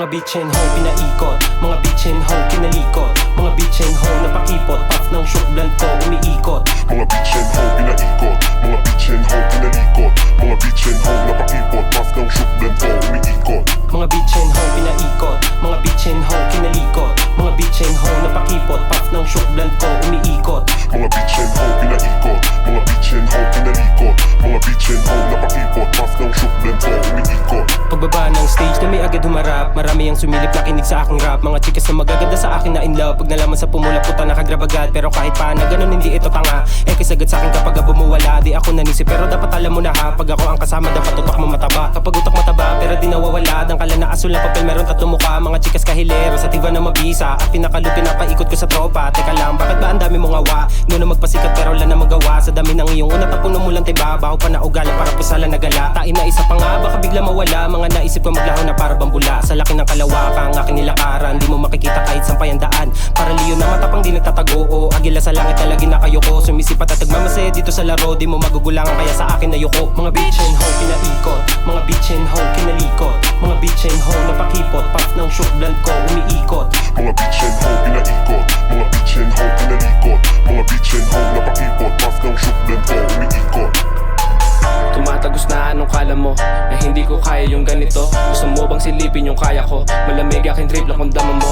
Mga bitchin ho pinaikot, mga bitchin ho kinalikot, mga bitchin ho napakipot, puff ng shook blunt ko umiikot. Mga bitchin ho pinaikot, mga bitchin ho kinalikot, mga bitchin ho napakipot, puff ng shook blunt ko umiikot. Mga bitchin ho pinaikot, mga bitchin ho kinalikot, mga bitchin ho napakipot, puff ng shook blunt ko umiikot. Mga bitchin ho pinaikot, mga bitchin ho kinalikot, mga bitchin ho napakipot, puff ng shook blunt ko umiikot. Pagbaba ng stage na may agad humarap, marami ang sumilip na kinig sa aking rap. Mga chikas na magaganda sa akin na in love, pag nalaman sa pumula puta nakagrab agad. Pero kahit pa na ganun hindi ito tanga, kisagad sa akin kapag bumuwala. Di ako nanisip pero dapat alam mo na ha, pag ako ang kasama dapat utak mo mataba. Kapag utak mataba pero di nawawala, dang kala na asul na papel meron tatlong mukha. Mga chikas kahilero sa tiba na mabisa, at pinakalupi na paikot ko sa tropa. Teka lang, bakit ba ang dami mong awa? Noon na magpasikat pero wala na magawa, sa dami ng iyong una tapon mo lang tiba. Baho pa na ugali para pusala na gala. Tain na isa pa nga, baka bigla mawala. Mga naisip ko maglaho na para bambula, sa laki ng kalawaka ang aking nilakaran. Di mo makikita kahit sampay ang daan, para liyo na matapang di nagtatago. O agila sa langit na lagi na kayo ko, sumisipat at nagmamasaya dito sa laro. Di mo magugulangan kaya sa akin na yuko. Mga bitchin ho pinaikot, mga bitchin ho kinalikot, mga bitchin ho napakipot, puff ng shook blunt ko umiikot. Mga bitchin ho pinaikot, mga bitchin ho kinalikot, mga bitchin ho napakipot, puff ng shook blunt ko umiikot. Tumatagos na anong kala mo na hindi ko kaya yung ganito. Gusto mo bang silipin yung kaya ko? Malamig aking trip lang kung dama mo.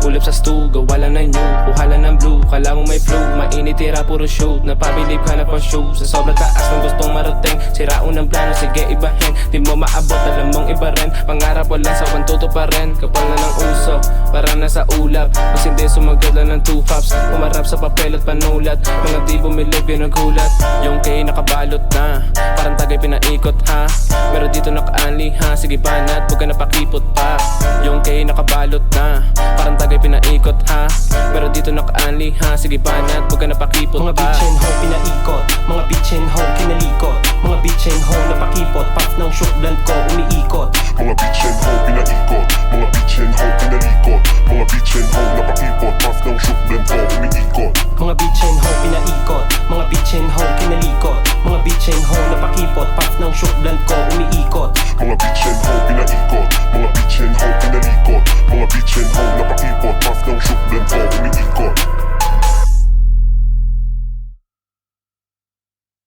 Ulap sa stew, gawa lang ng new, kuhala ng blue. Kala mo may flu, mainit tira puro shoot. Napabilib ka na pang shoe, sa sobrang taas ng gustong marating. Siraon ng plano, sige ibahin. Di mo maabot, alam mong iba rin. Pangarap wala sa wantuto pa rin. Kapal na ng uso, para na sa ulap. Mas hindi sumagad lang ng 2 pops. Pumarap sa papel at panulat. Mga di bumilib yung naghulat. Yung kay nakabalot na, parang tagay pinaikot ha. Meron dito naka-unli ha. Sige banat, huwag ka napakipot pa. Yung kay nakabalot na, parang tagay pinaikot ha. Meron dito naka-unli ha. Sige banat, huwag ka napakipot Mga pa. bitchin ho pinaikot, mga bitchin ho